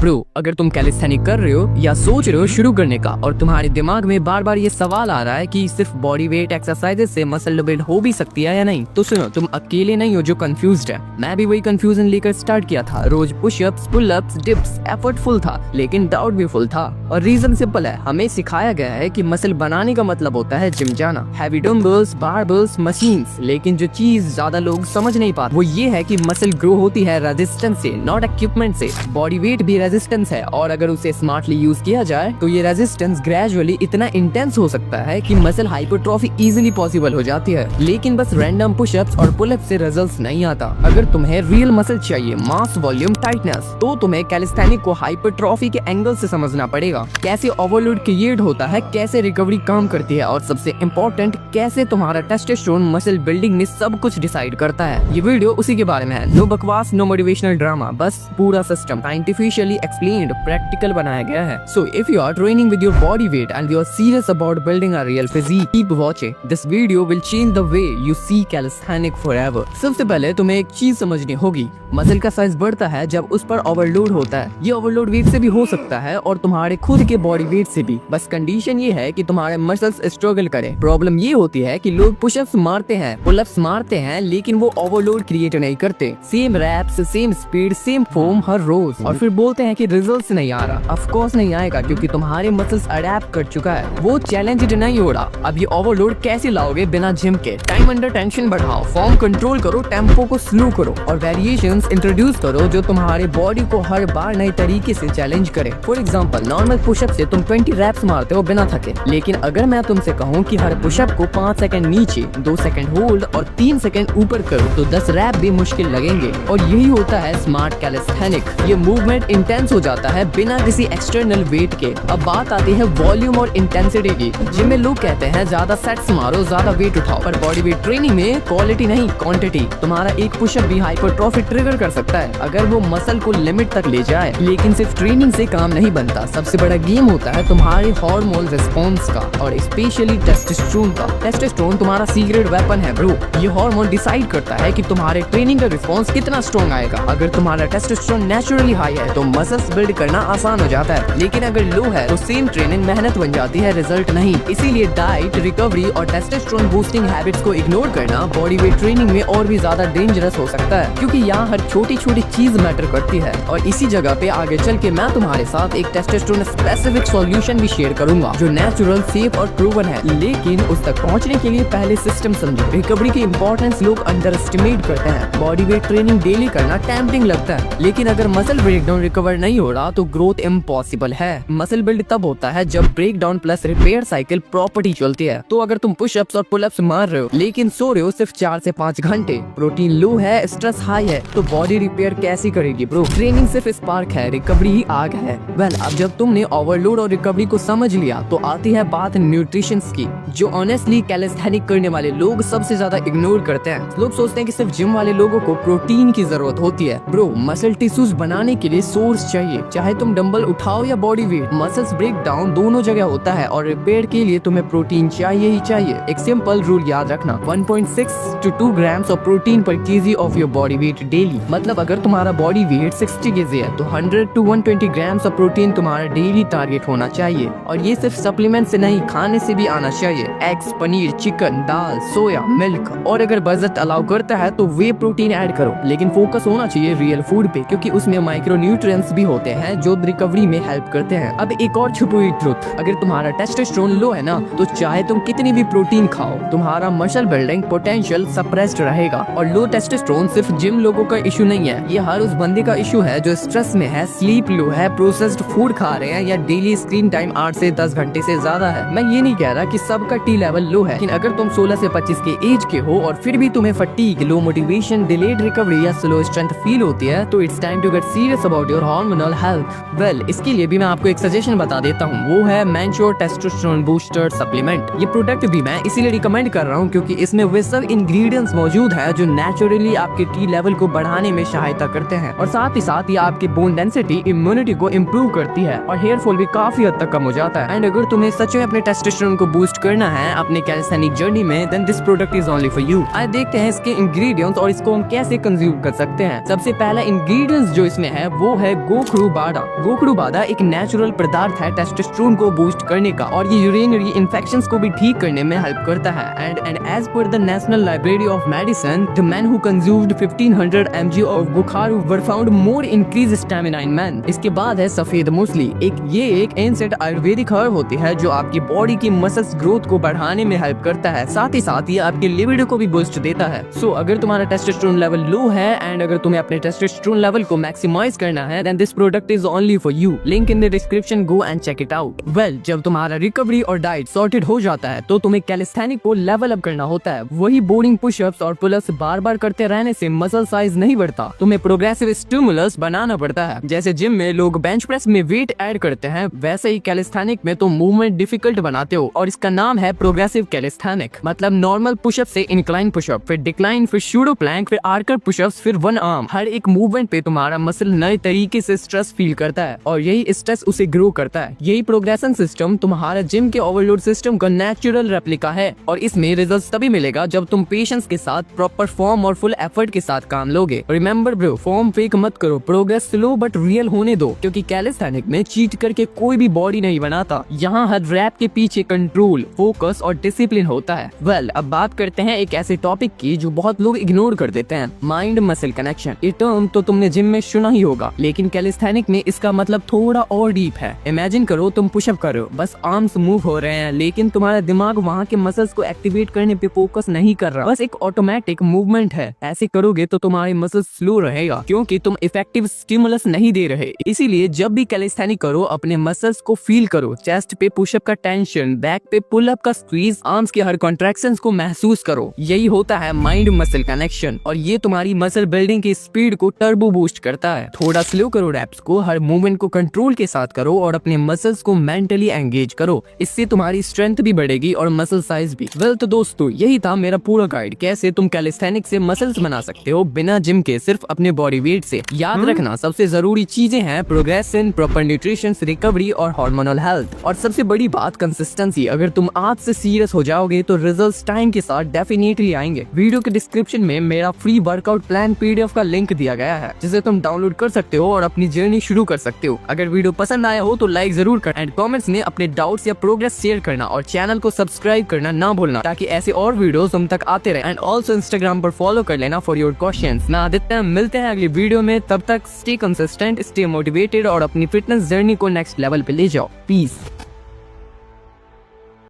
Bro, अगर तुम calisthenic कर रहे हो या सोच रहे हो शुरू करने का और तुम्हारे दिमाग में बार बार ये सवाल आ रहा है कि सिर्फ बॉडी वेट एक्सरसाइजेस से मसल बिल्ड हो भी सकती है या नहीं, तो सुनो, तुम अकेले नहीं हो जो कंफ्यूज्ड है। मैं भी वही कंफ्यूजन लेकर स्टार्ट किया था। रोज पुशअप्स, पुलअप्स, डिप्स, एफर्टफुल था लेकिन डाउट भी फुल था। और रीजन सिंपल है, हमें सिखाया गया है कि मसल बनाने का मतलब होता है जिम जाना, हैवी डंबल्स, बारबल्स, मशीन्स। लेकिन जो चीज ज्यादा लोग समझ नहीं पाते वो ये है कि मसल ग्रो होती है रेजिस्टेंस से, नॉट इक्विपमेंट से। बॉडी वेट भी रेजिस्टेंस है और अगर उसे स्मार्टली यूज किया जाए तो ये रेजिस्टेंस ग्रेजुअली इतना इंटेंस हो सकता है कि मसल हाइपरट्रॉफी इजीली पॉसिबल हो जाती है। लेकिन बस रैंडम पुशअप्स और पुलअप्स से रिजल्ट्स नहीं आता। अगर तुम्हें रियल मसल चाहिए, मास, वॉल्यूम, टाइटनेस, तो तुम्हें कैलिस्थेनिक को हाइपरट्रॉफी के एंगल से समझना पड़ेगा। कैसे ओवरलोड क्रिएट होता है, कैसे रिकवरी काम करती है और सबसे इम्पोर्टेंट कैसे तुम्हारा टेस्टोस्टेरोन मसल बिल्डिंग में सब कुछ डिसाइड करता है। ये वीडियो उसी के बारे में है। नो बकवास, नो मोटिवेशनल ड्रामा, बस पूरा सिस्टम साइंटिफिशियली एक्सप्लेन्ड, प्रैक्टिकल बनाया गया है। So if you are training with your body weight and you are serious about building a real physique, keep watching. This video will change the way you see calisthenic forever. सबसे पहले तुम्हें एक चीज समझनी होगी, मसल का size बढ़ता है जब उस पर ओवरलोड होता है। ये ओवरलोड वेट से भी हो सकता है और तुम्हारे खुद के बॉडी वेट से भी। बस कंडीशन ये है कि तुम्हारे मसल्स स्ट्रगल करें। प्रॉब्लम ये होती है कि लोग पुशअप्स मारते हैं, पुलअप्स मारते हैं, लेकिन वो ओवरलोड क्रिएट नहीं करते। Same reps, same speed, same form हर रोज, और फिर बोलते हैं कि रिजल्ट्स नहीं आ रहा। ऑफ कोर्स नहीं आएगा क्योंकि तुम्हारे मसल्स अडैप्ट कर चुका है, वो चैलेंज नहीं हो रहा। अब ये ओवरलोड कैसे लाओगे बिना जिम के? टाइम अंडर टेंशन बढ़ाओ, फॉर्म कंट्रोल करो, टेम्पो को स्लो करो और वेरिएशंस इंट्रोड्यूस करो जो तुम्हारे बॉडी को हर बार नए तरीके से चैलेंज करे। फॉर एग्जांपल, नॉर्मल पुशअप से तुम 20 रैप्स मारते हो बिना थके, लेकिन अगर मैं तुमसे कहूँ कि हर पुशअप को 5 सेकंड नीचे, 2 सेकंड होल्ड और 3 सेकंड ऊपर करो, तो 10 रैप भी मुश्किल लगेंगे। और यही होता है स्मार्ट कैलिस्थेनिक। ये मूवमेंट इंटेंस हो जाता है बिना किसी एक्सटर्नल वेट के। अब बात आती है वॉल्यूम और इंटेंसिटी की। जिम में लोग कहते हैं ज्यादा सेट्स मारो, ज्यादा वेट उठाओ, पर बॉडी वेट ट्रेनिंग में क्वालिटी नहीं क्वांटिटी। तुम्हारा एक पुशअप भी हाइपरट्रॉफी ट्रिगर कर सकता है अगर वो मसल को लिमिट तक ले जाए। लेकिन सिर्फ ट्रेनिंग से काम नहीं बनता। सबसे बड़ा गेम होता है तुम्हारे हार्मोन रिस्पॉन्स का और स्पेशली टेस्टोस्टेरोन का। टेस्टोस्टेरोन तुम्हारा सीक्रेट वेपन है ब्रो। ये हार्मोन डिसाइड करता है कि तुम्हारे ट्रेनिंग का रिस्पॉन्स कितना स्ट्रॉन्ग आएगा। अगर तुम्हारा टेस्टोस्टेरोन नेचुरली हाई है तो मसल्स बिल्ड करना आसान हो जाता है, लेकिन अगर लो है तो सेम ट्रेनिंग मेहनत बन जाती है, रिजल्ट नहीं। इसीलिए डाइट, रिकवरी और टेस्टोस्टेरोन बूस्टिंग हैबिट्स को इग्नोर करना बॉडी वेट ट्रेनिंग में और भी ज्यादा डेंजरस हो सकता है, क्योंकि यहाँ हर छोटी छोटी चीज मैटर करती है। और इसी जगह पे आगे चल के मैं तुम्हारे साथ एक टेस्टोस्टेरोन स्पेसिफिक सॉल्यूशन भी शेयर करूंगा जो नेचुरल, सेफ और प्रूवन है। लेकिन उस तक पहुँचने के लिए पहले सिस्टम समझो। रिकवरी की इंपॉर्टेंस लोग अंडर एस्टिमेट करते हैं। बॉडी वेट ट्रेनिंग डेली करना टेम्पटिंग लगता है, लेकिन अगर मसल ब्रेकडाउन रिकवर नहीं हो रहा तो ग्रोथ इम्पॉसिबल है। मसल बिल्ड तब होता है जब breakdown plus repair cycle property चलती है। तो अगर तुम पुशअप्स और पुलअप्स मार रहे हो लेकिन सो रहे हो सिर्फ 4 से 5 घंटे, प्रोटीन लो है, स्ट्रेस हाई है, तो बॉडी रिपेयर कैसी करेगी ब्रो? ट्रेनिंग सिर्फ स्पार्क है, रिकवरी ही आग है। वेल, अब जब तुमने ओवरलोड और रिकवरी को समझ लिया तो आती है बात न्यूट्रिशन की, जो ऑनेस्टली कैलिस्थेनिक करने वाले लोग सबसे ज्यादा इग्नोर करते हैं। लोग सोचते हैं कि सिर्फ जिम वाले लोगों को प्रोटीन की जरूरत होती है। ब्रो, मसल टिश्यूज बनाने के लिए सोर्स चाहिए। चाहे तुम डंबल उठाओ या body weight, muscles break down दोनों जगह होता है और रिपेयर के लिए तुम्हें प्रोटीन चाहिए ही चाहिए। एक सिंपल रूल याद रखना, 1.6 to 2 ग्राम्स ऑफ प्रोटीन पर KG of your body wait daily. मतलब अगर तुम्हारा बॉडी वेट 60 केजी है तो 100 to 120 ग्राम्स ऑफ प्रोटीन तुम्हारा डेली टारगेट होना चाहिए। और ये सिर्फ सप्लीमेंट से नहीं, खाने से भी आना चाहिए। एग्स, पनीर, चिकन, दाल, सोया, मिल्क, और अगर बजट अलाउ करता है तो वे प्रोटीन ऐड करो। लेकिन फोकस होना चाहिए रियल फूड पे, क्योंकि उसमें माइक्रो न्यूट्रिएंट्स भी होते हैं जो रिकवरी में हेल्प करते हैं। अब एक और छुपी हुई ट्रुथ, अगर तुम्हारा टेस्टोस्टेरोन लो है ना तो चाहे तुम कितनी भी प्रोटीन खाओ, तुम्हारा मसल बिल्डिंग पोटेंशियल सप्रेस्ड रहेगा। और लो टेस्टोस्टेरोन सिर्फ जिम लोगों का इशू नहीं है, ये हर उस बंदे का इशू है जो स्ट्रेस में है, स्लीप लो है, प्रोसेस्ड फूड खा रहे हैं या डेली स्क्रीन टाइम 8 से 10 घंटे से ज्यादा है। मैं ये नहीं कह रहा कि सबका टी लेवल लो है, लेकिन अगर तुम 16 से 25 के एज के हो और फिर भी तुम्हें fatigue, low motivation, delayed recovery या स्लो स्ट्रेंथ फील होती है तो it's time to get serious about your hormonal health. Well, इसके लिए भी मैं आपको एक सजेशन बता देता हूँ, वो है मैंश्योर टेस्टोस्टेरोन बूस्टर सप्लीमेंट। ये प्रोडक्ट भी मैं इसीलिए रिकमेंड कर रहा हूँ क्योंकि इसमें वे सब इंग्रेडिएंट्स मौजूद है जो नेचुरली आपके टी लेवल को बढ़ाने में सहायता करते हैं, और साथ ही साथ ये आपके बोन डेंसिटी, इम्यूनिटी को इम्प्रूव करती है और हेयर फॉल भी काफी हद तक कम हो जाता है। एंड अगर तुम्हें सच में अपने टेस्टोस्टेरोन को बूस्ट करना है अपने कैलिस्थेनिक जर्नी में, then this product is only for you. आज देखते हैं इसके इंग्रेडिएंट्स और इसको हम कैसे कंज्यूम कर सकते हैं। सबसे पहला इंग्रेडिएंट्स जो इसमें है वो है गोखरू बादा एक नेचुरल पदार्थ है टेस्टोस्टेरोन को बूस्ट करने का, और ये यूरिनरी इन्फेक्शंस को भी ठीक करने में हेल्प करता है। And as per the National Library of Medicine, the man who consumed 1500 mg of gokharu were found more increase stamina in man. इसके बाद है सफेद मूसली। ये एक एंसेंट आयुर्वेदिक हर्ब होती है जो आपकी बॉडी की मसल्स ग्रोथ को बढ़ाने में हेल्प करता है, साथ ही साथ ये आपके लिबिडो को भी बूस्ट देता है। सो अगर तुम्हारा टेस्टोस्टेरोन लेवल लो है एंड अगर तुम्हें अपने टेस्टोस्टेरोन लेवल को मैक्सिमाइज करना है, then this product is only for you. Link in the description, go and check it out. Well, जब तुम्हारा रिकवरी और डाइट सॉर्टेड हो जाता है तो तुम्हें कैलिस्थेनिक को लेवल अप करना होता है। वही बोरिंग पुशअप्स और पुलअप्स बार बार करते रहने से मसल साइज नहीं बढ़ता, तुम्हें प्रोग्रेसिव स्टिमुलस बनाना पड़ता है। जैसे जिम में लोग बेंच प्रेस में वेट ऐड करते हैं, वैसे ही कैलिस्थेनिक में तुम मूवमेंट डिफिकल्ट बनाते हो, और इसका नाम है प्रोग्रेसिव कैलिस्थेनिक। मतलब नॉर्मल पुशअप से इंक्लाइन पुशअप, फिर डिक्लाइन, फिर शूडो प्लैंक, फिर आर्कर पुशअप्स, फिर वन आर्म। हर एक मूवमेंट पे तुम्हारा मसल नए तरीके से स्ट्रेस फील करता है और यही स्ट्रेस उसे ग्रो करता है। यही प्रोग्रेशन सिस्टम तुम्हारा जिम के ओवरलोड सिस्टम का नेचुरल रेप्लिका है, और इसमें रिजल्ट तभी मिलेगा जब तुम पेशेंस के साथ, प्रॉपर फॉर्म और फुल एफर्ट के साथ काम लोगे। रिमेंबर ब्रो, फॉर्म फेक मत करो, प्रोग्रेस स्लो बट रियल होने दो, क्योंकि कैलिस्थेनिक में चीट करके कोई भी बॉडी नहीं बनाता। यहाँ हर रैप के पीछे कंट्रोल, फोकस और डिसिप्लिन होता है। वेल, अब बात करते हैं एक ऐसे टॉपिक की जो बहुत लोग इग्नोर कर देते हैं, माइंड मसल कनेक्शन। ये टर्म तो तुमने जिम में सुना ही होगा, लेकिन कैलिस्थेनिक में इसका मतलब थोड़ा और डीप है। इमेजिन करो तुम पुशअप कर रहे हो, बस आर्म्स मूव हो रहे हैं, लेकिन तुम्हारा दिमाग वहाँ के मसल्स को एक्टिवेट करने पे फोकस नहीं कर रहा, बस एक ऑटोमेटिक मूवमेंट है। ऐसे करोगे तो तुम्हारे मसल्स स्लो रहेगा, क्योंकि तुम इफेक्टिव स्टिमुलस नहीं दे रहे। इसीलिए जब भी कैलिस्थेनिक करो, अपने मसल्स को फील करो। चेस्ट पे पुशअप का टेंशन, बैक पे पुल अप का स्क्वीज, आर्म्स के हर कॉन्ट्रैक्शंस को महसूस करो। यही होता है माइंड मसल कनेक्शन, और ये तुम्हारी मसल बिल्डिंग की स्पीड को टर्बो बूस्ट करता है। थोड़ा स्लो करो रैप्स को, हर मूवमेंट को कंट्रोल के साथ करो और अपने मसल्स को मेंटली एंगेज करो। इससे तुम्हारी स्ट्रेंथ भी बढ़ेगी और मसल साइज भी। वेल, तो दोस्तों यही था मेरा पूरा गाइड, कैसे तुम कैलिस्थेनिक से मसल्स बना सकते हो बिना जिम के, सिर्फ अपने बॉडी वेट से। याद रखना, सबसे जरूरी चीजें हैं प्रोग्रेशन, प्रॉपर न्यूट्रिशन, रिकवरी और हार्मोनल हेल्थ, और सबसे बड़ी बात कंसिस्टेंसी। अगर तुम आज से सीरियस हो जाओगे तो रिजल्ट्स टाइम के साथ डेफिनेटली आएंगे। वीडियो के डिस्क्रिप्शन में मेरा फ्री वर्कआउट प्लान PDF का लिंक दिया गया है, जिसे तुम डाउनलोड कर सकते हो और अपनी जर्नी शुरू कर सकते हो। अगर वीडियो पसंद आया हो तो लाइक जरूर कर एंड कमेंट्स में अपने डाउट्स या प्रोग्रेस शेयर करना, और चैनल को सब्सक्राइब करना ना भूलना, ताकि ऐसे और वीडियोस तुम तक आते रहे। एंड ऑल्सो इंस्टाग्राम पर फॉलो कर लेना फॉर योर क्वेश्चंस। मैं आदित्य, मिलते हैं अगली वीडियो में। तब तक स्टे कंसिस्टेंट, स्टे मोटिवेटेड और अपनी फिटनेस जर्नी को नेक्स्ट लेवल पे ले जाओ। पीस।